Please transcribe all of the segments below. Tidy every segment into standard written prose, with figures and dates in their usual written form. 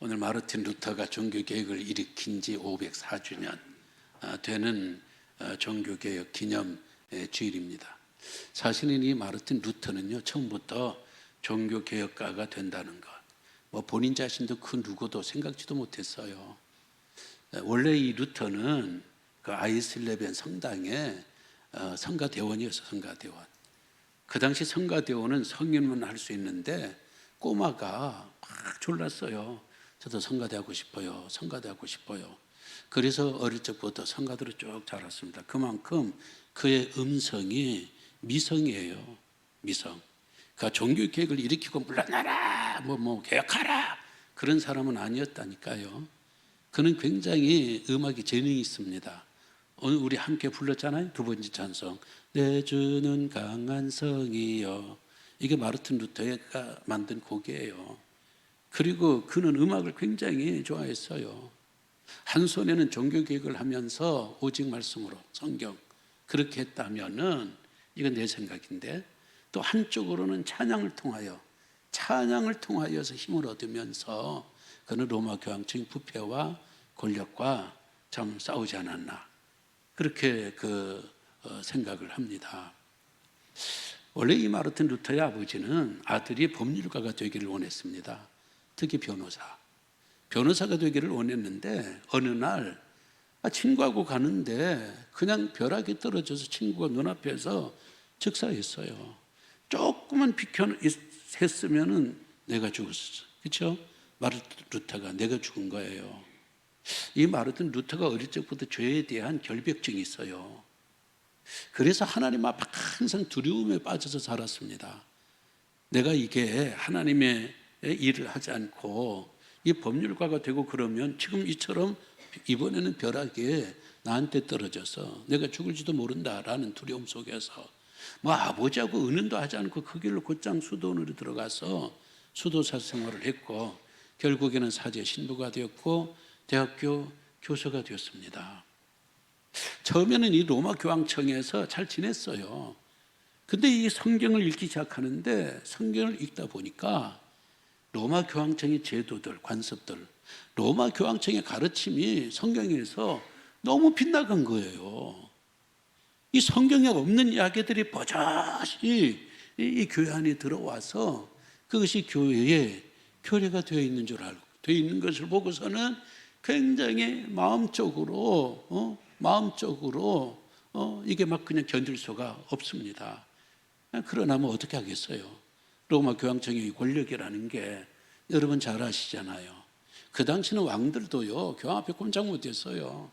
오늘 마르틴 루터가 종교개혁을 일으킨 지 504주년 되는 종교개혁 기념 주일입니다. 사실은 이 마르틴 루터는요, 처음부터 종교개혁가가 된다는 것, 본인 자신도 그 누구도 생각지도 못했어요. 원래 이 루터는 그 아이슬레벤 성당의 성가대원이었어요. 성가대원. 그 당시 성가대원은 성인만 할 수 있는데 꼬마가 막 졸랐어요. 저도 성가대하고 싶어요. 성가대하고 싶어요. 그래서 어릴 적부터 성가대로 쭉 자랐습니다. 그만큼 그의 음성이 미성이에요. 미성. 그러니까 종교개혁을 일으키고 물러나라, 개혁하라, 그런 사람은 아니었다니까요. 그는 굉장히 음악에 재능이 있습니다. 오늘 우리 함께 불렀잖아요. 두 번째 찬송, 내 주는 강한 성이여. 이게 마르틴 루터가 만든 곡이에요. 그리고 그는 음악을 굉장히 좋아했어요. 한 손에는 종교개혁을 하면서 오직 말씀으로 성경 그렇게 했다면은, 이건 내 생각인데, 또 한쪽으로는 찬양을 통하여서 힘을 얻으면서 그는 로마 교황청 부패와 권력과 참 싸우지 않았나, 그렇게 생각을 합니다. 원래 이 마르틴 루터의 아버지는 아들이 법률가가 되기를 원했습니다. 특히 변호사가 되기를 원했는데, 어느 날 친구하고 가는데 그냥 벼락이 떨어져서 친구가 눈앞에서 즉사했어요. 조금만 비켜했으면 내가 죽었어. 그렇죠? 마르틴 루터가 내가 죽은 거예요. 이 마르틴 루터가 어릴 적부터 죄에 대한 결벽증이 있어요. 그래서 하나님 앞에 항상 두려움에 빠져서 살았습니다. 내가 이게 하나님의 일을 하지 않고 이 법률가가 되고 그러면 지금 이처럼 이번에는 벼락이 나한테 떨어져서 내가 죽을지도 모른다라는 두려움 속에서 아버지하고 은연도 하지 않고 그 길로 곧장 수도원으로 들어가서 수도사 생활을 했고, 결국에는 사제 신부가 되었고 대학교 교수가 되었습니다. 처음에는 이 로마 교황청에서 잘 지냈어요. 근데 이 성경을 읽기 시작하는데, 성경을 읽다 보니까 로마 교황청의 제도들, 관습들, 로마 교황청의 가르침이 성경에서 너무 빗나간 거예요. 이 성경에 없는 이야기들이 버젓이 이 교회 안에 들어와서 그것이 교회에 교례가 되어 있는 줄 알고, 되어 있는 것을 보고서는 굉장히 마음적으로 이게 막 그냥 견딜 수가 없습니다. 그러나 어떻게 하겠어요? 로마 교황청의 권력이라는 게 여러분 잘 아시잖아요. 그 당시는 왕들도요, 교황 앞에 꼼짝 못했어요.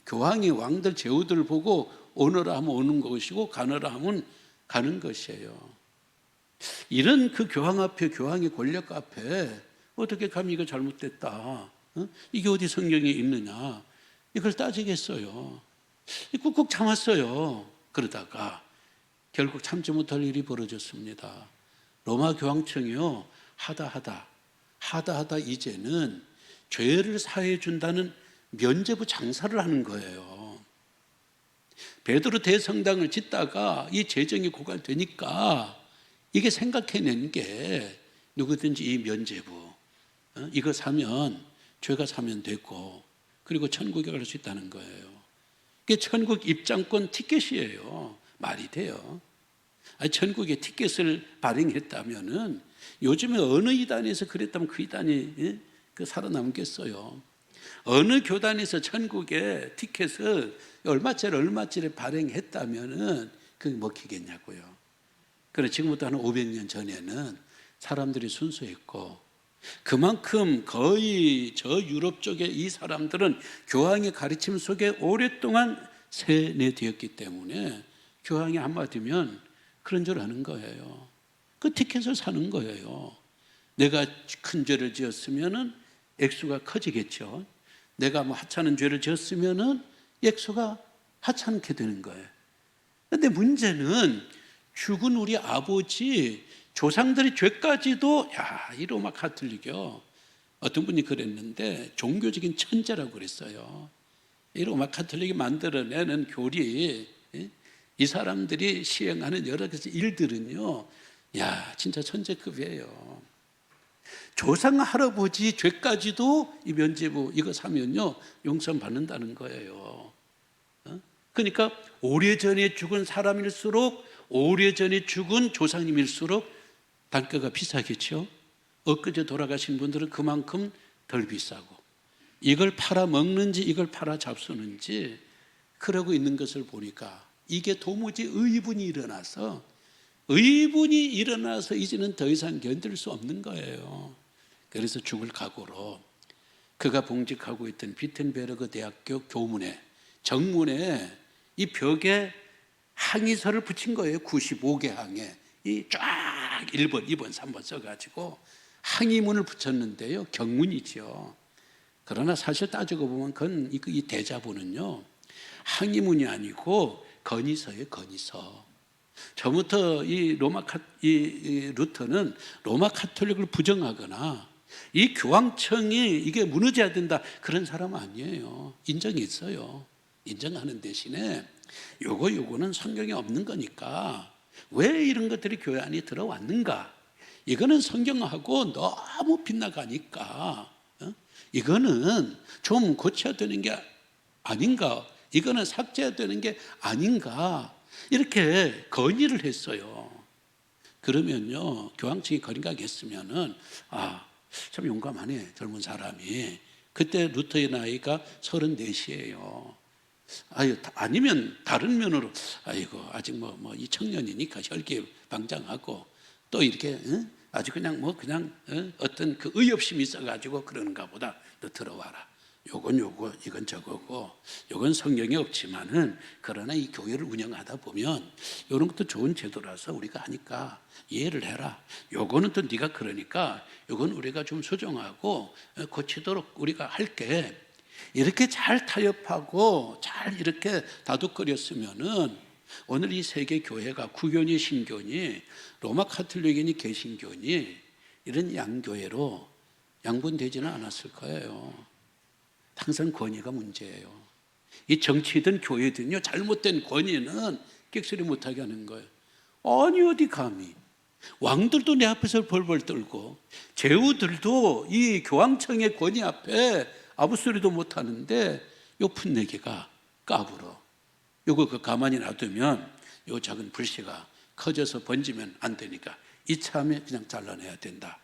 교황이 왕들 제후들을 보고 오너라 하면 오는 것이고 가너라 하면 가는 것이에요. 이런 그 교황 앞에, 교황의 권력 앞에 어떻게 감히 이거 잘못됐다, 이게 어디 성경에 있느냐, 이걸 따지겠어요. 꾹꾹 참았어요. 그러다가 결국 참지 못할 일이 벌어졌습니다. 로마 교황청이요, 하다 이제는 죄를 사해 준다는 면죄부 장사를 하는 거예요. 베드로 대성당을 짓다가 이 재정이 고갈되니까 이게 생각해낸 게, 누구든지 이 면죄부, 이거 사면 죄가 사면 되고, 그리고 천국에 갈 수 있다는 거예요. 이게 천국 입장권 티켓이에요. 말이 돼요? 천국에 티켓을 발행했다면은, 요즘에 어느 이단에서 그랬다면 그 이단이 살아남겠어요. 어느 교단에서 천국에 티켓을 얼마짜리 발행했다면은 그게 먹히겠냐고요. 그래, 지금부터 한 500년 전에는 사람들이 순수했고, 그만큼 거의 저 유럽 쪽에 이 사람들은 교황의 가르침 속에 오랫동안 세뇌되었기 때문에 교황이 한마디면 그런 줄 아는 거예요. 그 티켓을 사는 거예요. 내가 큰 죄를 지었으면은 액수가 커지겠죠. 내가 하찮은 죄를 지었으면은 액수가 하찮게 되는 거예요. 그런데 문제는 죽은 우리 아버지 조상들의 죄까지도 이 로마 가톨릭이요. 어떤 분이 그랬는데 종교적인 천재라고 그랬어요. 이 로마 가톨릭이 만들어내는 교리, 이 사람들이 시행하는 여러 가지 일들은요, 진짜 천재급이에요. 조상 할아버지 죄까지도 이 면죄부 이거 사면요 용서 받는다는 거예요. 그러니까 오래전에 죽은 사람일수록, 오래전에 죽은 조상님일수록 단가가 비싸겠죠. 엊그제 돌아가신 분들은 그만큼 덜 비싸고, 이걸 팔아 먹는지 이걸 팔아 잡수는지 그러고 있는 것을 보니까 이게 도무지 의분이 일어나서 이제는 더 이상 견딜 수 없는 거예요. 그래서 죽을 각오로 그가 봉직하고 있던 비텐베르그 대학교 교문에, 정문에 이 벽에 항의서를 붙인 거예요. 95개 항에 이 쫙 1번, 2번, 3번 써가지고 항의문을 붙였는데요, 경문이죠. 그러나 사실 따지고 보면 그건 이 대자보는요 항의문이 아니고 건의서예요. 건의서. 처음부터 이 루터는 로마 카톨릭을 부정하거나 이 교황청이 이게 무너져야 된다 그런 사람 아니에요. 인정이 있어요. 인정하는 대신에 요거는 성경에 없는 거니까 왜 이런 것들이 교회 안에 들어왔는가, 이거는 성경하고 너무 빗나가니까 이거는 좀 고쳐야 되는 게 아닌가, 이거는 삭제해야 되는 게 아닌가, 이렇게 건의를 했어요. 그러면요 교황청이 건의하겠으면은 참 용감하네 젊은 사람이. 그때 루터의 나이가 34이에요. 아니면 다른 면으로 아직 이 청년이니까 혈기방장하고 또 이렇게 아주 그냥 어떤 그 의협심이 있어가지고 그러는가 보다. 너 들어와라. 이건 저거고, 이건 성경에 없지만은 그러나 이 교회를 운영하다 보면 이런 것도 좋은 제도라서 우리가 하니까 이해를 해라. 요거는 또 네가 그러니까 요건 우리가 좀 수정하고 고치도록 우리가 할게. 이렇게 잘 타협하고 잘 이렇게 다독거렸으면은 오늘 이 세계 교회가 구교니 신교니 로마 카톨릭이니 개신교니 이런 양교회로 양분되지는 않았을 거예요. 항상 권위가 문제예요. 이 정치든 교회든요 잘못된 권위는 객소리 못하게 하는 거예요. 아니 어디 감히, 왕들도 내 앞에서 벌벌 떨고 제후들도 이 교황청의 권위 앞에 아부소리도 못하는데 요 풋내기가 까불어. 요거 가만히 놔두면 요 작은 불씨가 커져서 번지면 안 되니까 이참에 그냥 잘라내야 된다.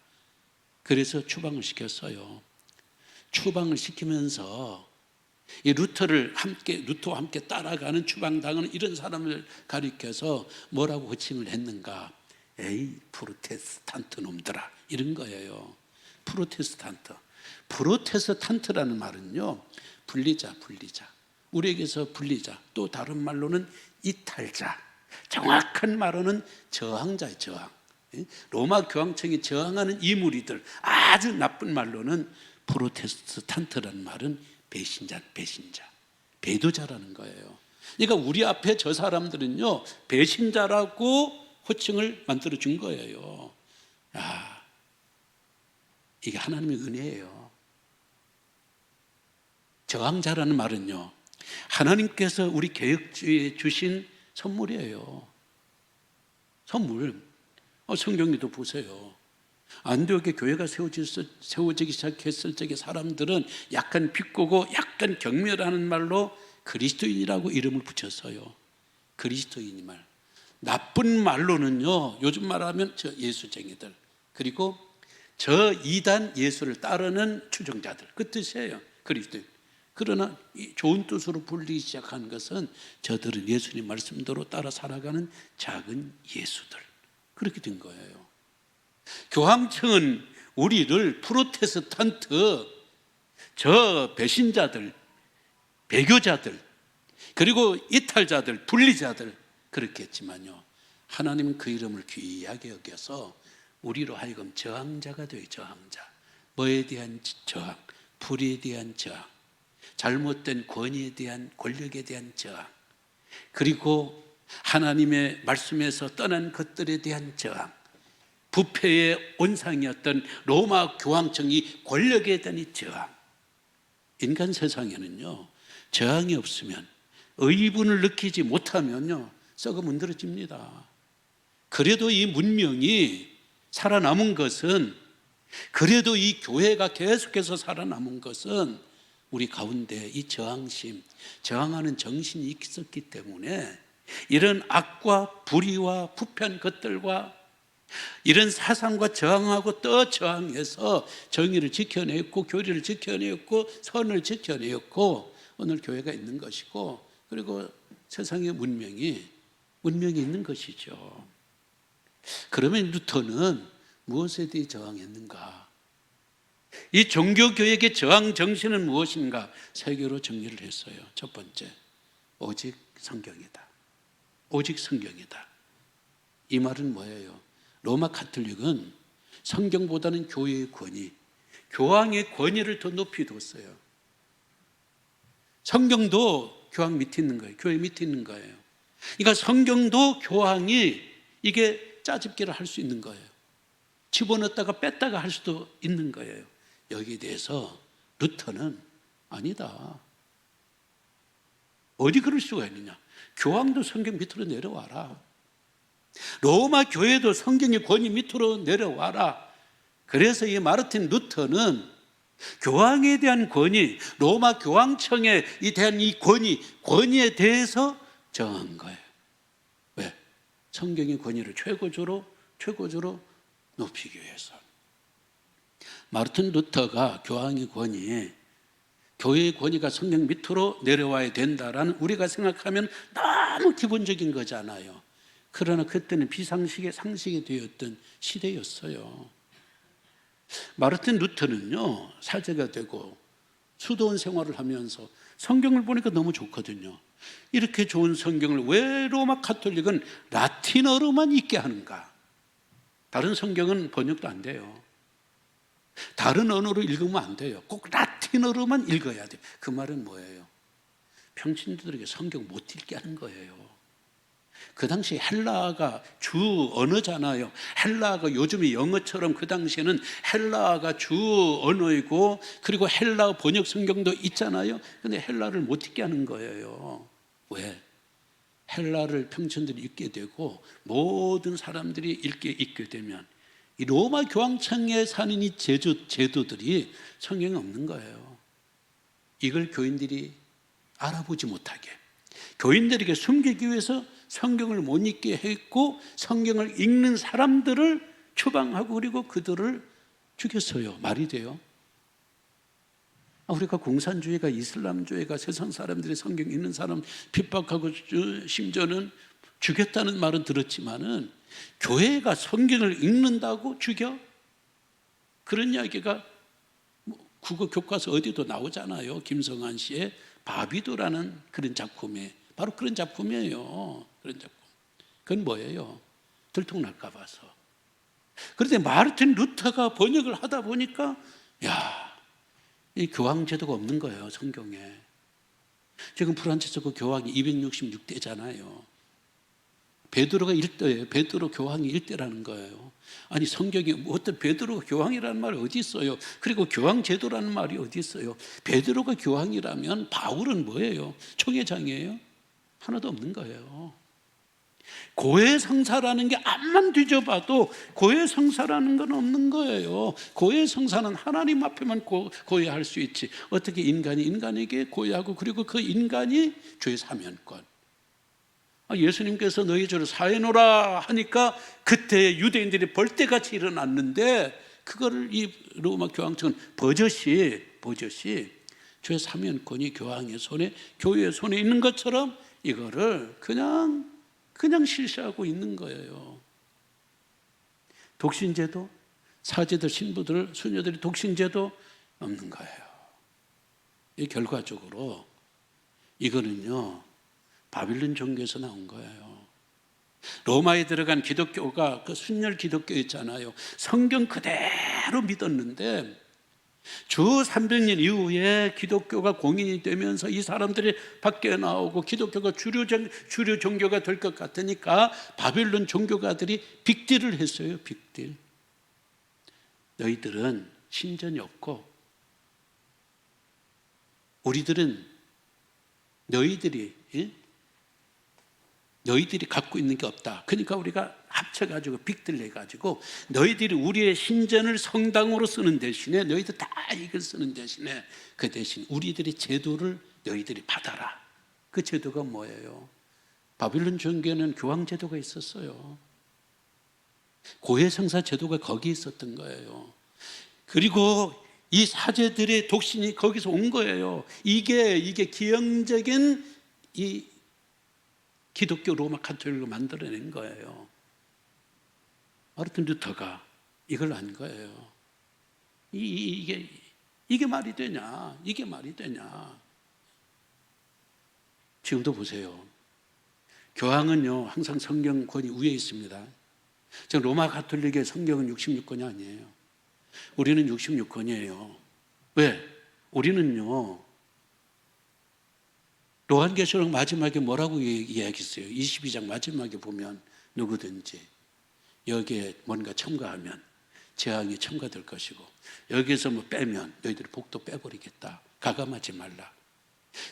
그래서 추방을 시켰어요. 추방을 시키면서 이 루터와 함께 따라가는 추방당하는 이런 사람을 가리켜서 뭐라고 호칭을 했는가? 에이 프로테스탄트 놈들아, 이런 거예요. 프로테스탄트라는 말은요 분리자. 우리에게서 분리자, 또 다른 말로는 이탈자, 정확한 말로는 저항자의 저항. 로마 교황청이 저항하는 이 무리들, 아주 나쁜 말로는 프로테스탄트라는 말은 배신자, 배도자라는 거예요. 그러니까 우리 앞에 저 사람들은요 배신자라고 호칭을 만들어 준 거예요. 이게 하나님의 은혜예요. 저항자라는 말은요 하나님께서 우리 개혁주의에 주신 선물이에요. 선물. 성경에도 보세요. 안디옥에 교회가 세워지기 시작했을 적에 사람들은 약간 비꼬고 약간 경멸하는 말로 그리스도인이라고 이름을 붙였어요. 그리스도인이 말. 나쁜 말로는요 요즘 말하면 저 예수쟁이들, 그리고 저 이단 예수를 따르는 추종자들, 그 뜻이에요. 그리스도인. 그러나 좋은 뜻으로 불리기 시작한 것은 저들은 예수님 말씀대로 따라 살아가는 작은 예수들, 그렇게 된 거예요. 교황청은 우리를 프로테스탄트, 저 배신자들, 배교자들, 그리고 이탈자들, 분리자들 그렇게 했지만요 하나님은 그 이름을 귀하게 여겨서 우리로 하여금 저항자가 돼요. 저항자. 뭐에 대한 저항? 불의에 대한 저항, 잘못된 권위에 대한, 권력에 대한 저항, 그리고 하나님의 말씀에서 떠난 것들에 대한 저항, 부패의 온상이었던 로마 교황청이 권력에 대한 이 저항. 인간 세상에는요, 저항이 없으면, 의분을 느끼지 못하면요, 썩어 문드러집니다. 그래도 이 문명이 살아남은 것은, 그래도 이 교회가 계속해서 살아남은 것은 우리 가운데 이 저항심, 저항하는 정신이 있었기 때문에 이런 악과 불의와 부패한 것들과 이런 사상과 저항하고 또 저항해서 정의를 지켜냈고 교리를 지켜냈고 선을 지켜냈고 오늘 교회가 있는 것이고, 그리고 세상의 문명이 있는 것이죠. 그러면 루터는 무엇에 대해 저항했는가? 이 종교교역의 저항 정신은 무엇인가? 세 개로 정리를 했어요. 첫 번째, 오직 성경이다. 오직 성경이다. 이 말은 뭐예요? 로마 가톨릭은 성경보다는 교회의 권위, 교황의 권위를 더 높이 뒀어요. 성경도 교황 밑에 있는 거예요. 교회 밑에 있는 거예요. 그러니까 성경도 교황이 이게 짜집기를 할 수 있는 거예요. 집어넣었다가 뺐다가 할 수도 있는 거예요. 여기에 대해서 루터는 아니다. 어디 그럴 수가 있느냐? 교황도 성경 밑으로 내려와라. 로마 교회도 성경의 권위 밑으로 내려와라. 그래서 이 마르틴 루터는 교황에 대한 권위, 로마 교황청에 대한 이 권위에 대해서 저항한 거예요. 왜? 성경의 권위를 최고조로 높이기 위해서. 마르틴 루터가 교황의 권위, 교회의 권위가 성경 밑으로 내려와야 된다라는 우리가 생각하면 너무 기본적인 거잖아요. 그러나 그때는 비상식의 상식이 되었던 시대였어요. 마르틴 루터는요, 사제가 되고 수도원 생활을 하면서 성경을 보니까 너무 좋거든요. 이렇게 좋은 성경을 왜 로마 가톨릭은 라틴어로만 읽게 하는가? 다른 성경은 번역도 안 돼요. 다른 언어로 읽으면 안 돼요. 꼭 라틴어로만 읽어야 돼요. 그 말은 뭐예요? 평신도들에게 성경 못 읽게 하는 거예요. 그 당시 헬라어가 주 언어잖아요. 헬라어가 요즘의 영어처럼 그 당시에는 헬라어가 주 언어이고, 그리고 헬라어 번역 성경도 있잖아요. 근데 헬라어를 못 읽게 하는 거예요. 왜? 헬라어를 평신들이 읽게 되고 모든 사람들이 읽게 되면 이 로마 교황청에 사는 이 제도들이 성경이 없는 거예요. 이걸 교인들이 알아보지 못하게, 교인들에게 숨기기 위해서 성경을 못 읽게 했고, 성경을 읽는 사람들을 추방하고 그리고 그들을 죽였어요. 말이 돼요? 우리가 공산주의가, 이슬람주의가 세상 사람들이 성경 읽는 사람 핍박하고 심지어는 죽였다는 말은 들었지만은 교회가 성경을 읽는다고 죽여? 그런 이야기가 국어 교과서 어디도 나오잖아요. 김성한 씨의 바비도라는 그런 작품에, 바로 그런 작품이에요. 그런 작품. 그건 뭐예요? 들통날까 봐서. 그런데 마르틴 루터가 번역을 하다 보니까 이 교황 제도가 없는 거예요, 성경에. 지금 프란치스코 교황이 266대잖아요. 베드로가 1대예요. 베드로 교황이 1대라는 거예요. 아니 성경에 어떤 베드로가 교황이라는 말이 어디 있어요? 그리고 교황 제도라는 말이 어디 있어요? 베드로가 교황이라면 바울은 뭐예요? 총회장이에요? 하나도 없는 거예요. 고해 성사라는 게 암만 뒤져봐도 고해 성사라는 건 없는 거예요. 고해 성사는 하나님 앞에만 고해할 수 있지, 어떻게 인간이 인간에게 고해하고, 그리고 그 인간이 주의 사면권. 예수님께서 너희 저를 사해놓으라 하니까 그때 유대인들이 벌떼같이 일어났는데, 그거를 이 로마 교황청은 버젓이 주의 사면권이 교황의 손에, 교회의 손에 있는 것처럼 이거를 그냥 실시하고 있는 거예요. 독신제도, 사제들, 신부들, 수녀들이 독신제도 없는 거예요. 이 결과적으로 이거는요, 바빌론 종교에서 나온 거예요. 로마에 들어간 기독교가 그 순혈 기독교였잖아요. 성경 그대로 믿었는데 주 300년 이후에 기독교가 공인이 되면서 이 사람들이 밖에 나오고 기독교가 주류 종교가 될 것 같으니까 바빌론 종교가들이 빅딜을 했어요. 빅딜. 너희들은 신전이 없고 우리들은 너희들이 갖고 있는 게 없다. 그러니까 우리가 합쳐가지고 빅딜 해가지고 너희들이 우리의 신전을 성당으로 쓰는 대신에 너희들 다 이걸 쓰는 대신에 그 대신 우리들의 제도를 너희들이 받아라. 그 제도가 뭐예요? 바빌론 종교에는 교황 제도가 있었어요. 고해성사 제도가 거기 있었던 거예요. 그리고 이 사제들의 독신이 거기서 온 거예요. 이게 기형적인 이 기독교 로마 가톨릭을 만들어낸 거예요. 마르틴 루터가 이걸 안 거예요. 이게 말이 되냐? 이게 말이 되냐? 지금도 보세요. 교황은요 항상 성경권이 위에 있습니다. 지금 로마 가톨릭의 성경은 66권이 아니에요. 우리는 66권이에요. 왜? 우리는요 요한계시록 마지막에 뭐라고 이야기했어요? 22장 마지막에 보면 누구든지 여기에 뭔가 첨가하면 재앙이 첨가될 것이고 여기에서 뭐 빼면 너희들이 복도 빼버리겠다. 가감하지 말라.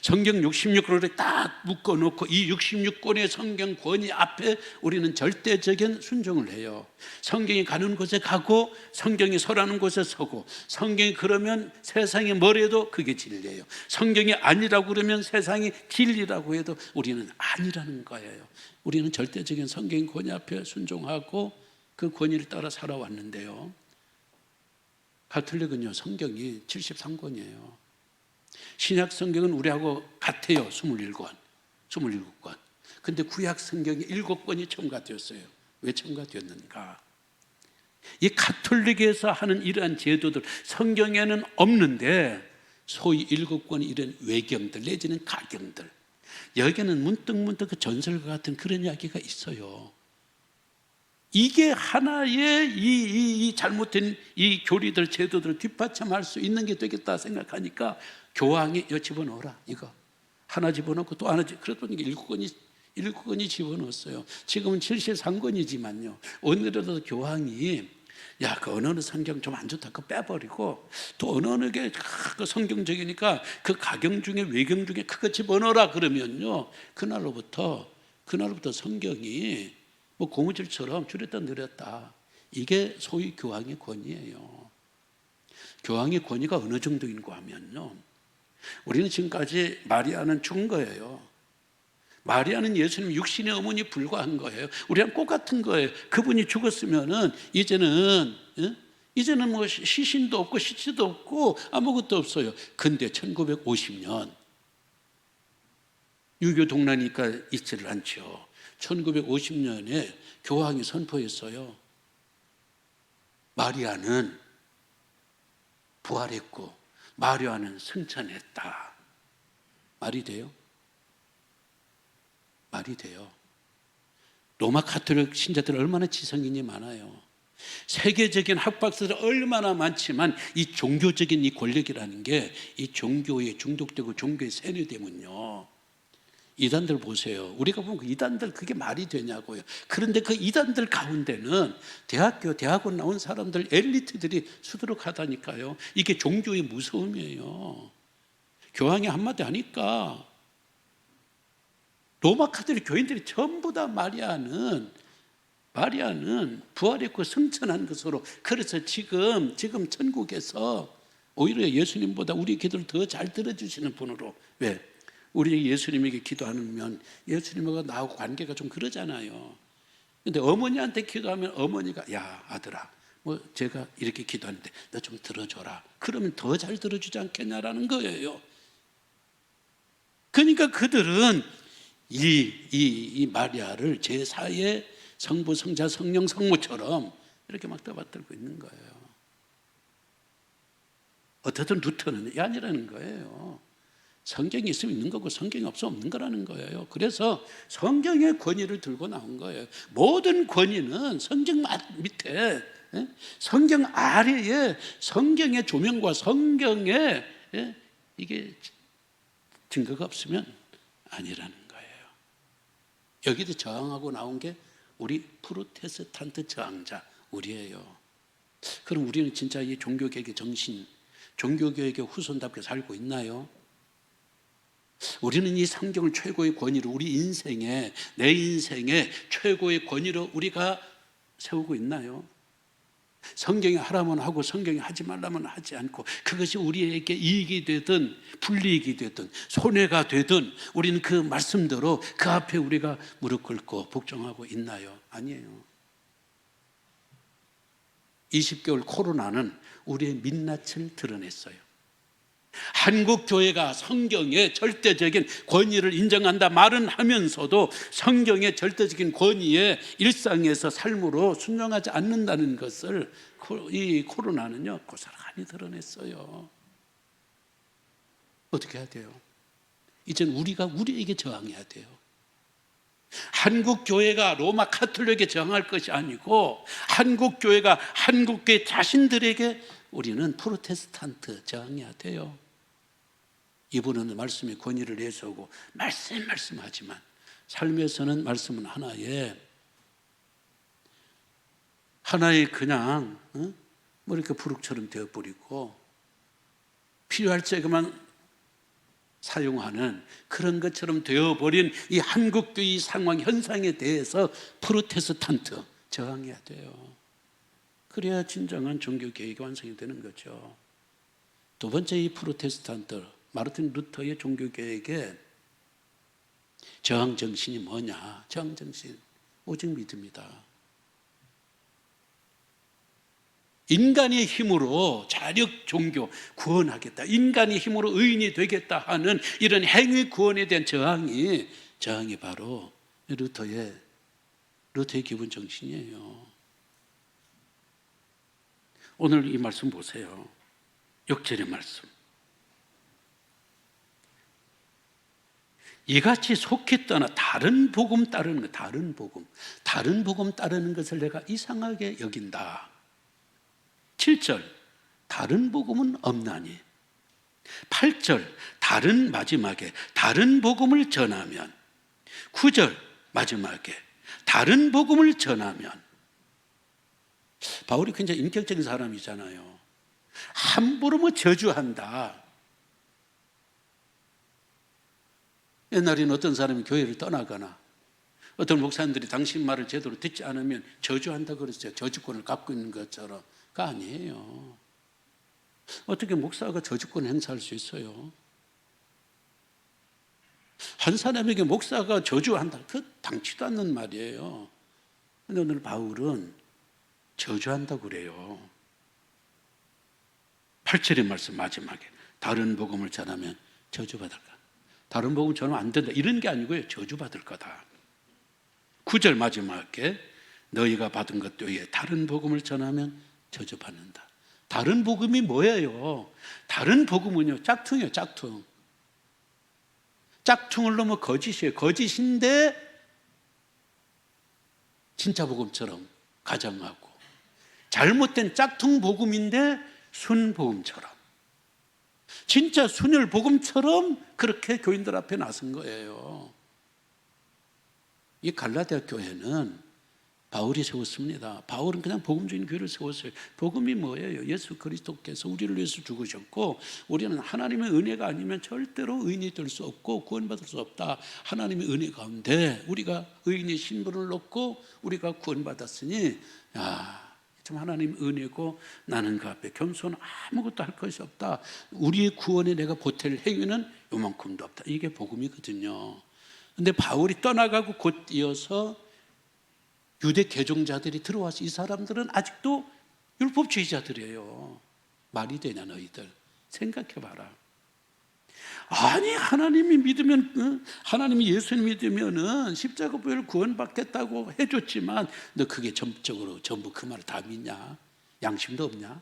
성경 66권을 딱 묶어놓고 이 66권의 성경 권위 앞에 우리는 절대적인 순종을 해요. 성경이 가는 곳에 가고 성경이 서라는 곳에 서고 성경이 그러면 세상이 뭐래도 그게 진리예요. 성경이 아니라고 그러면 세상이 진리라고 해도 우리는 아니라는 거예요. 우리는 절대적인 성경 권위 앞에 순종하고 그 권위를 따라 살아왔는데요. 가톨릭은요 성경이 73권이에요. 신약 성경은 우리하고 같아요. 27권. 근데 구약 성경이 7권이 첨가되었어요. 왜 첨가되었는가? 이 가톨릭에서 하는 이러한 제도들 성경에는 없는데 소위 7권의 이런 외경들 내지는 가경들 여기는 문득 그 전설과 같은 그런 이야기가 있어요. 이게 하나의 이 잘못된 이 교리들 제도들을 뒷받침할 수 있는 게 되겠다 생각하니까 교황이 이거 집어넣어라. 이거 하나 집어넣고 또 하나 그랬더니 7권이 집어넣었어요. 지금은 73권이지만요 오늘에도 교황이 야, 그 어느 성경 좀 안 좋다 그거 빼버리고 또 어느 게 그 성경적이니까 그 가경 중에 외경 중에 그거 집어넣어라 그러면요 그날로부터 성경이 뭐 고무줄처럼 줄였다 늘렸다. 이게 소위 교황의 권위예요. 교황의 권위가 어느 정도인가 하면요 우리는 지금까지 마리아는 죽은 거예요. 마리아는 예수님 육신의 어머니 불과한 거예요. 우리랑 똑같은 거예요. 그분이 죽었으면은 이제는 뭐 시신도 없고 시체도 없고 아무것도 없어요. 근데 1950년 유교 동란이니까 있지를 않죠. 1950년에 교황이 선포했어요. 마리아는 부활했고 마리아는 승천했다. 말이 돼요? 말이 돼요. 로마 가톨릭 신자들 얼마나 지성인이 많아요. 세계적인 학박사들 얼마나 많지만 이 종교적인 이 권력이라는 게 이 종교에 중독되고 종교에 세뇌되면요 이단들 보세요. 우리가 보면 그 이단들 그게 말이 되냐고요. 그런데 그 이단들 가운데는 대학원 나온 사람들 엘리트들이 수두룩하다니까요. 이게 종교의 무서움이에요. 교황이 한마디 하니까 로마 가톨릭 교인들이 전부 다 마리아는 부활했고 승천한 것으로 그래서 지금 천국에서 오히려 예수님보다 우리 기도를 더 잘 들어주시는 분으로 왜? 우리 예수님에게 기도하면 예수님과 나하고 관계가 좀 그러잖아요. 근데 어머니한테 기도하면 어머니가 야 아들아 뭐 제가 이렇게 기도하는데 너 좀 들어줘라. 그러면 더 잘 들어주지 않겠냐라는 거예요. 그러니까 그들은 이 마리아를 제4의 성부, 성자, 성령, 성모처럼 이렇게 막 떠받들고 있는 거예요. 어떻든 루터는 이 아니라는 거예요. 성경이 있으면 있는 거고 성경이 없으면 없는 거라는 거예요. 그래서 성경의 권위를 들고 나온 거예요. 모든 권위는 성경 밑에 성경 아래에 성경의 조명과 성경의 이게 증거가 없으면 아니라는 거예요. 여기도 저항하고 나온 게 우리 프로테스탄트 저항자 우리예요. 그럼 우리는 진짜 이 종교개혁의 정신, 종교개혁의 후손답게 살고 있나요? 우리는 이 성경을 최고의 권위로 우리 인생에, 내 인생에 최고의 권위로 우리가 세우고 있나요? 성경이 하라면 하고 성경이 하지 말라면 하지 않고, 그것이 우리에게 이익이 되든 불이익이 되든 손해가 되든 우리는 그 말씀대로 그 앞에 우리가 무릎 꿇고 복종하고 있나요? 아니에요. 20개월 코로나는 우리의 민낯을 드러냈어요. 한국 교회가 성경의 절대적인 권위를 인정한다 말은 하면서도 성경의 절대적인 권위에 일상에서 삶으로 순종하지 않는다는 것을 이 코로나는요 고스란히 드러냈어요. 어떻게 해야 돼요? 이제는 우리가 우리에게 저항해야 돼요. 한국 교회가 로마 카톨릭에 저항할 것이 아니고 한국 교회가 한국 교회 자신들에게 우리는 프로테스탄트 저항해야 돼요. 이분은 말씀의 권위를 내세우고 말씀하지만 삶에서는 말씀은 하나의 그냥 뭐 이렇게 부룩처럼 되어버리고 필요할 적에만 사용하는 그런 것처럼 되어버린 이 한국교회 상황 현상에 대해서 프로테스탄트 저항해야 돼요. 그래야 진정한 종교개혁이 완성이 되는 거죠. 두 번째, 이 프로테스탄트 마르틴 루터의 종교개혁의 저항정신이 뭐냐? 저항정신 오직 믿음이다. 인간의 힘으로 자력 종교 구원하겠다, 인간의 힘으로 의인이 되겠다 하는 이런 행위 구원에 대한 저항이 바로 루터의 기본 정신이에요. 오늘 이 말씀 보세요. 6절의 말씀. 이같이 속히 떠나 다른 복음 따르는 것, 다른 복음 따르는 것을 내가 이상하게 여긴다. 7절, 다른 복음은 없나니. 8절, 마지막에 다른 복음을 전하면. 9절 마지막에 다른 복음을 전하면. 바울이 굉장히 인격적인 사람이잖아요. 함부로 뭐 저주한다. 옛날에는 어떤 사람이 교회를 떠나거나 어떤 목사님들이 당신 말을 제대로 듣지 않으면 저주한다 그랬어요. 저주권을 갖고 있는 것처럼. 그거 아니에요. 어떻게 목사가 저주권 행사할 수 있어요? 한 사람에게 목사가 저주한다, 그 당치도 않는 말이에요. 그런데 오늘 바울은 저주한다고 그래요. 8절의 말씀 마지막에 다른 복음을 전하면 저주받을 거다. 다른 복음 전하면 안 된다 이런 게 아니고요, 저주받을 거다. 9절 마지막에 너희가 받은 것 외에 다른 복음을 전하면 저주받는다. 다른 복음이 뭐예요? 다른 복음은요, 짝퉁이에요. 짝퉁을 넘어 거짓이에요. 거짓인데 진짜 복음처럼 가정하고, 잘못된 짝퉁 복음인데 순 복음처럼, 진짜 순혈 복음처럼 그렇게 교인들 앞에 나선 거예요. 이 갈라디아 교회는 바울이 세웠습니다. 바울은 그냥 복음주의 교회를 세웠어요. 복음이 뭐예요? 예수 그리스도께서 우리를 위해서 죽으셨고, 우리는 하나님의 은혜가 아니면 절대로 의인이 될 수 없고 구원받을 수 없다. 하나님의 은혜 가운데 우리가 의인의 신분을 얻고 우리가 구원받았으니, 참 하나님 은혜고 나는 그 앞에 겸손 아무것도 할 것이 없다. 우리의 구원에 내가 보탤 행위는 요만큼도 없다. 이게 복음이거든요. 근데 바울이 떠나가고 곧 이어서 유대 개종자들이 들어와서 이 사람들은 아직도 율법주의자들이에요. 말이 되냐 너희들? 생각해봐라. 아니 하나님이 믿으면, 하나님이 예수님 믿으면은 십자가 보혈 구원받겠다고 해줬지만 너 그게 전적으로 전부 그 말을 다 믿냐? 양심도 없냐?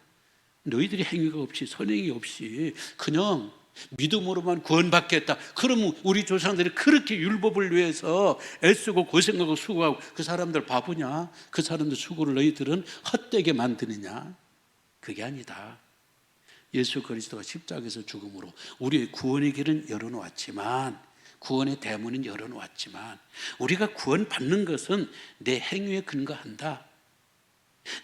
너희들이 행위가 없이 선행이 없이 그냥 믿음으로만 구원받겠다. 그러면 우리 조상들이 그렇게 율법을 위해서 애쓰고 고생하고 수고하고 그 사람들 바보냐? 그 사람들 수고를 너희들은 헛되게 만드느냐? 그게 아니다. 예수 그리스도가 십자가에서 죽음으로 우리의 구원의 길은 열어놓았지만, 구원의 대문은 열어놓았지만, 우리가 구원받는 것은 내 행위에 근거한다.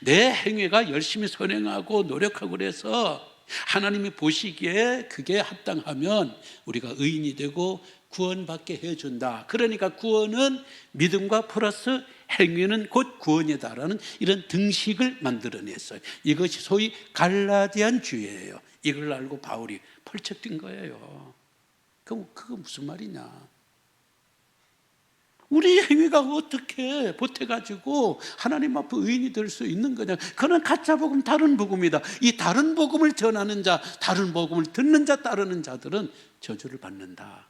내 행위가 열심히 선행하고 노력하고 그래서 하나님이 보시기에 그게 합당하면 우리가 의인이 되고 구원받게 해준다. 그러니까 구원은 믿음과 플러스 행위는 곧 구원이다라는 이런 등식을 만들어냈어요. 이것이 소위 갈라디안주의예요. 이걸 알고 바울이 펄쩍 뛴 거예요. 그거 무슨 말이냐? 우리 행위가 어떻게 보태가지고 하나님 앞에 의인이 될 수 있는 거냐? 그는 가짜 복음, 다른 복음이다. 이 다른 복음을 전하는 자, 다른 복음을 듣는 자, 따르는 자들은 저주를 받는다.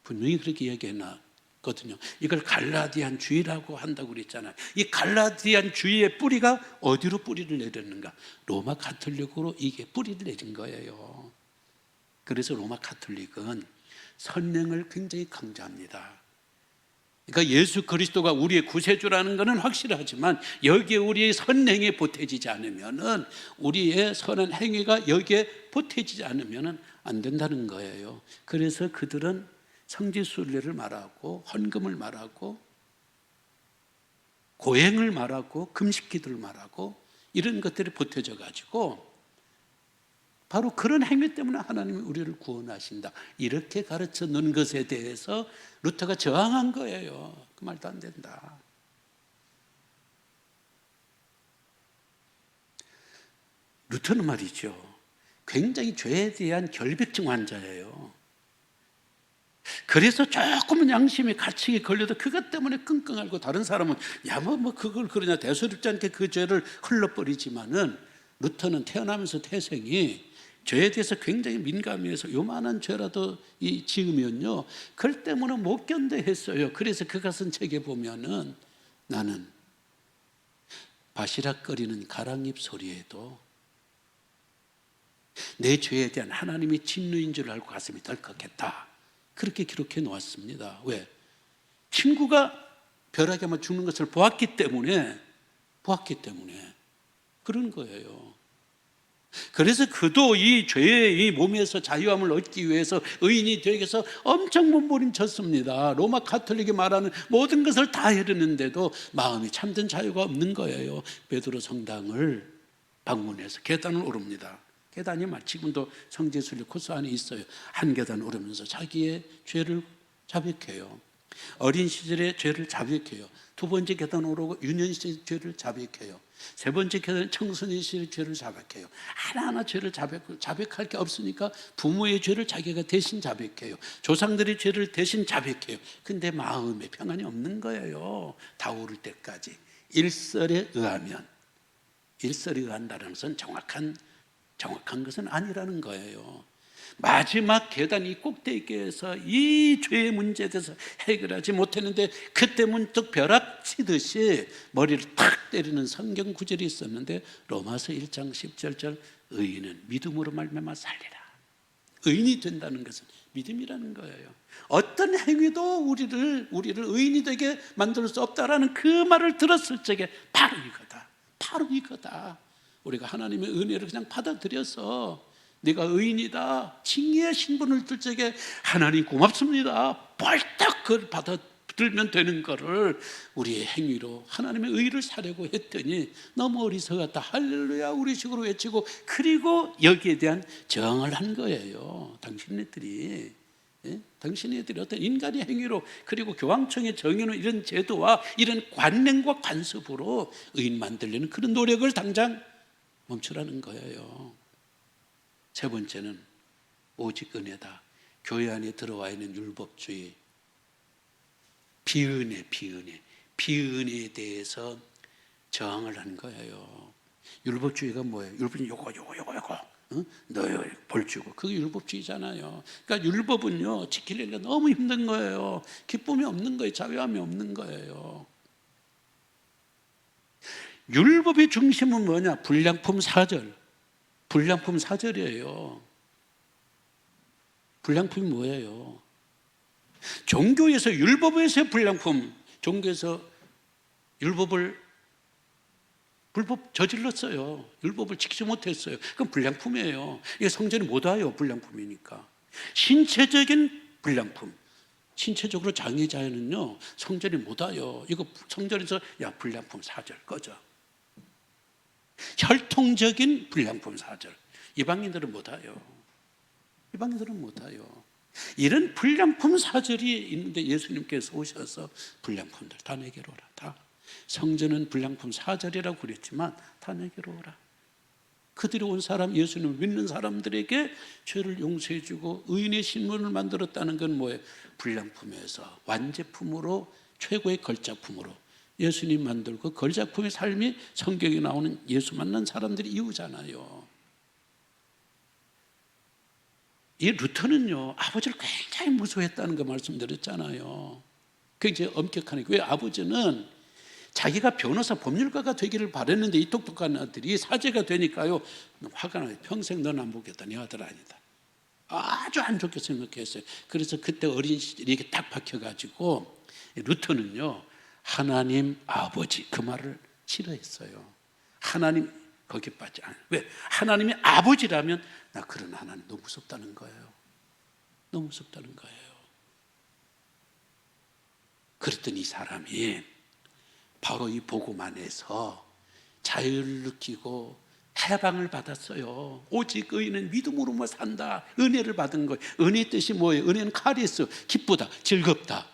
분명히 그렇게 이야기해놨거든요. 이걸 갈라디안주의라고 한다고 그랬잖아요. 이 갈라디안주의의 뿌리가 어디로 뿌리를 내렸는가? 로마 가톨릭으로 이게 뿌리를 내린 거예요. 그래서 로마 가톨릭은 선행을 굉장히 강조합니다. 그러니까 예수 그리스도가 우리의 구세주라는 것은 확실하지만 여기에 우리의 선행이 보태지지 않으면은, 우리의 선한 행위가 여기에 보태지지 않으면은 안 된다는 거예요. 그래서 그들은 성지순례를 말하고 헌금을 말하고 고행을 말하고 금식기도를 말하고 이런 것들이 보태져 가지고 바로 그런 행위 때문에 하나님이 우리를 구원하신다, 이렇게 가르쳐 놓은 것에 대해서 루터가 저항한 거예요. 그 말도 안 된다. 루터는 말이죠, 굉장히 죄에 대한 결벽증 환자예요. 그래서 조금은 양심의 가책이 걸려도 그것 때문에 끙끙 앓고, 다른 사람은 야 뭐 그걸 그러냐 대수롭지 않게 그 죄를 흘러버리지만은, 루터는 태어나면서 태생이 죄에 대해서 굉장히 민감해서 요만한 죄라도 지으면요 그걸 때문에 못 견뎌 했어요. 그래서 그가 쓴 책에 보면은, 나는 바시락거리는 가랑잎 소리에도 내 죄에 대한 하나님의 진노인 줄 알고 가슴이 덜컥했다, 그렇게 기록해 놓았습니다. 왜? 친구가 벼락에 맞아 죽는 것을 보았기 때문에 그런 거예요. 그래서 그도 이 죄의 이 몸에서 자유함을 얻기 위해서 의인이 되기 위해서 엄청 몸부림쳤습니다. 로마 가톨릭이 말하는 모든 것을 다 해르는데도 마음이 참된 자유가 없는 거예요. 베드로 성당을 방문해서 계단을 오릅니다. 계단이 지금도 성지순례 코스 안에 있어요. 한 계단 오르면서 자기의 죄를 자백해요. 어린 시절의 죄를 자백해요. 두 번째 계단 오르고 유년 시절의 죄를 자백해요. 세 번째 계단 청소년 시절의 죄를 자백해요. 하나하나 죄를 자백할 게 없으니까 부모의 죄를 자기가 대신 자백해요. 조상들의 죄를 대신 자백해요. 근데 마음에 평안이 없는 거예요. 다 오를 때까지. 일설에 의한다는 것은 정확한 것은 아니라는 거예요. 마지막 계단 이 꼭대기에서 이 죄의 문제에 대해서 해결하지 못했는데, 그때 문득 벼락 치듯이 머리를 탁 때리는 성경 구절이 있었는데, 로마서 1장 17절 의인은 믿음으로 말미암아 살리라. 의인이 된다는 것은 믿음이라는 거예요. 어떤 행위도 우리를 의인이 되게 만들 수 없다라는 그 말을 들었을 적에 바로 이거다. 우리가 하나님의 은혜를 그냥 받아들여서 내가 의인이다, 칭의의 신분을 들 적에 하나님 고맙습니다, 벌떡 그걸 받아들면 되는 거를 우리의 행위로 하나님의 의를 사려고 했더니 너무 어리석었다, 할렐루야 우리 식으로 외치고, 그리고 여기에 대한 저항을 한 거예요. 당신네들이 어떤 인간의 행위로, 그리고 교황청의 정해놓은 이런 제도와 이런 관행과 관습으로 의인 만들려는 그런 노력을 당장 멈추라는 거예요. 세 번째는 오직 은혜다. 교회 안에 들어와 있는 율법주의, 비은혜에 대해서 저항을 한 거예요. 율법주의가 뭐예요? 율법은 요거 너요 벌 주고, 그게 율법주의잖아요. 그러니까 율법은요 지키려니까 너무 힘든 거예요. 기쁨이 없는 거예요. 자유함이 없는 거예요. 율법의 중심은 뭐냐? 불량품 4절이에요. 불량품이 뭐예요? 종교에서 율법에서의 불량품, 종교에서 불법 저질렀어요. 율법을 지키지 못했어요. 그건 불량품이에요. 이게 성전이 못 와요. 불량품이니까. 신체적인 불량품, 신체적으로 장애자는요 성전이 못 와요. 이거 성전에서 야 불량품 4절 꺼져. 혈통적인 불량품 4절 이방인들은 못 와요. 이방인들은 못 와요. 이런 불량품 4절이 있는데 예수님께서 오셔서 불량품들 다 내게로 오라. 다 성전은 불량품 4절이라고 그랬지만 다 내게로 오라. 그들이 온 사람, 예수님을 믿는 사람들에게 죄를 용서해 주고 의인의 신분을 만들었다는 건 뭐예요? 불량품에서 완제품으로, 최고의 걸작품으로 예수님 만들고 걸작품의 삶이 성경에 나오는 예수 만난 사람들이 이유잖아요. 이 루터는요 아버지를 굉장히 무서워했다는 거 말씀드렸잖아요. 굉장히 엄격하니까. 왜? 아버지는 자기가 변호사 법률가가 되기를 바랬는데 이 똑똑한 아들이 사제가 되니까요 화가 나요. 평생 넌 안 보겠다. 네 아들 아니다. 아주 안 좋게 생각했어요. 그래서 그때 어린 시절에 이게 딱 박혀가지고 루터는요 하나님 아버지 그 말을 싫어했어요. 하나님 거기 빠지 않아요. 왜? 하나님이 아버지라면 나 그런 하나님 너무 무섭다는 거예요. 너무 무섭다는 거예요. 그랬더니 이 사람이 바로 이 복음 안에서 자유를 느끼고 해방을 받았어요. 오직 의인은 믿음으로만 산다. 은혜를 받은 거예요. 은혜의 뜻이 뭐예요? 은혜는 카리스, 기쁘다, 즐겁다.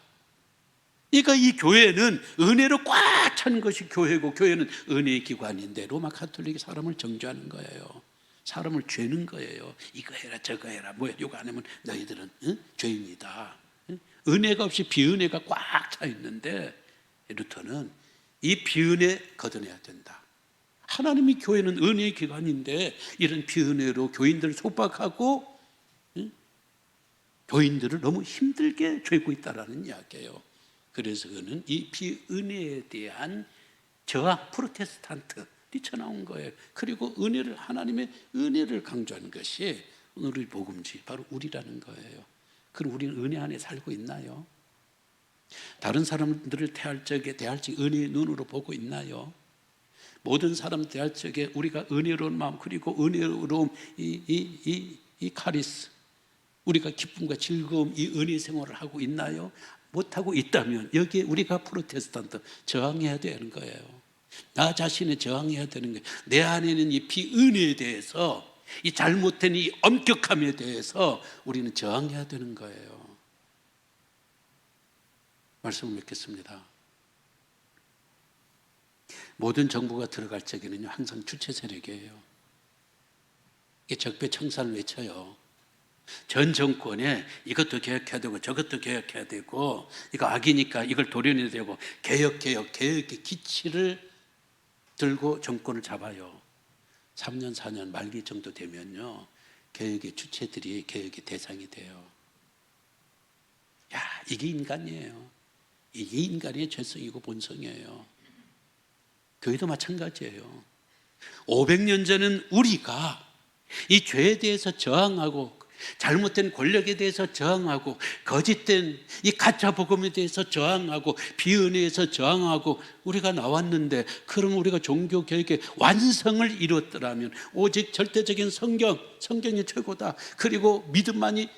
그러니까 이 교회는 은혜로 꽉 찬 것이 교회고 교회는 은혜의 기관인데 로마 가톨릭이 사람을 정죄하는 거예요. 사람을 죄는 거예요. 이거 해라 저거 해라 뭐야 이거 안 하면 너희들은 죄인이다. 은혜가 없이 비은혜가 꽉 차 있는데 루터는 이 비은혜 걷어내야 된다. 하나님이 교회는 은혜의 기관인데 이런 비은혜로 교인들을 속박하고 교인들을 너무 힘들게 죄고 있다는 이야기예요. 그래서 그는 이 비은혜에 대한 저항, 프로테스탄트 뛰쳐나온 거예요. 그리고 은혜를 하나님의 은혜를 강조하는 것이 오늘의 복음지 바로 우리라는 거예요. 그럼 우리는 은혜 안에 살고 있나요? 다른 사람들을 대할 적에 은혜의 눈으로 보고 있나요? 모든 사람 대할 적에 우리가 은혜로운 마음 그리고 은혜로움 이 카리스 우리가 기쁨과 즐거움 이 은혜 생활을 하고 있나요? 못하고 있다면 여기에 우리가 프로테스탄트 저항해야 되는 거예요. 나 자신에 저항해야 되는 거예요. 내 안에 있는 이 비은혜에 대해서 이 잘못된 이 엄격함에 대해서 우리는 저항해야 되는 거예요. 말씀을 맺겠습니다. 모든 정부가 들어갈 적에는요 항상 주체 세력이에요. 이게 적폐청산을 외쳐요. 전 정권에 이것도 개혁해야 되고 저것도 개혁해야 되고 이거 악이니까 이걸 도려내야 되고 개혁의 기치를 들고 정권을 잡아요. 3년 4년 말기 정도 되면요 개혁의 주체들이 개혁의 대상이 돼요. 야 이게 인간이에요. 이게 인간의 죄성이고 본성이에요. 교회도 마찬가지예요. 500년 전은 우리가 이 죄에 대해서 저항하고 잘못된 권력에 대해서 저항하고 거짓된 이 가짜 복음에 대해서 저항하고 비은혜에서 저항하고 우리가 나왔는데 그럼 우리가 종교 개혁의 완성을 이뤘더라면 오직 절대적인 성경이 최고다. 그리고 믿음만이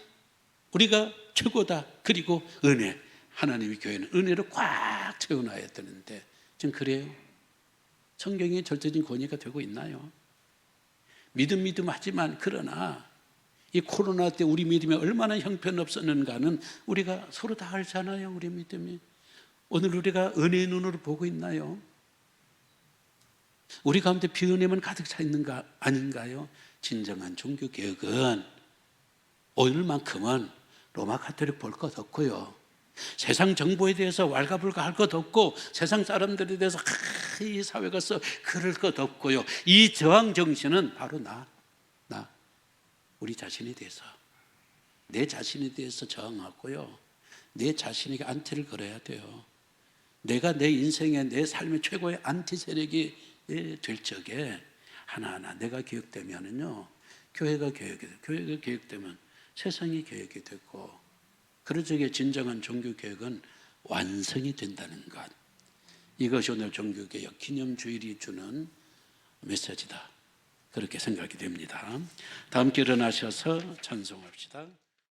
우리가 최고다. 그리고 은혜 하나님의 교회는 은혜로 꽉 채워놔야 되는데 지금 그래요? 성경이 절대적인 권위가 되고 있나요? 믿음 하지만 그러나 이 코로나 때 우리 믿음이 얼마나 형편없었는가는 우리가 서로 다 알잖아요. 우리 믿음이 오늘 우리가 은혜의 눈으로 보고 있나요? 우리 가운데 비은혜만 가득 차 있는가 아닌가요? 진정한 종교개혁은 오늘만큼은 로마 가톨릭 볼 것 없고요 세상 정보에 대해서 왈가불가 할 것 없고 세상 사람들에 대해서 이 사회가 그럴 것 없고요 이 저항 정신은 바로 우리 자신에 대해서 내 자신에 대해서 저항하고요 내 자신에게 안티를 걸어야 돼요. 내가 내 인생의 내 삶의 최고의 안티 세력이 될 적에 하나하나 내가 개혁되면은요 교회가 개혁되면 세상이 개혁이 되고 그런 적에 진정한 종교개혁은 완성이 된다는 것. 이것이 오늘 종교개혁 기념주일이 주는 메시지다. 그렇게 생각이 됩니다. 다 함께 일어나셔서 찬송합시다.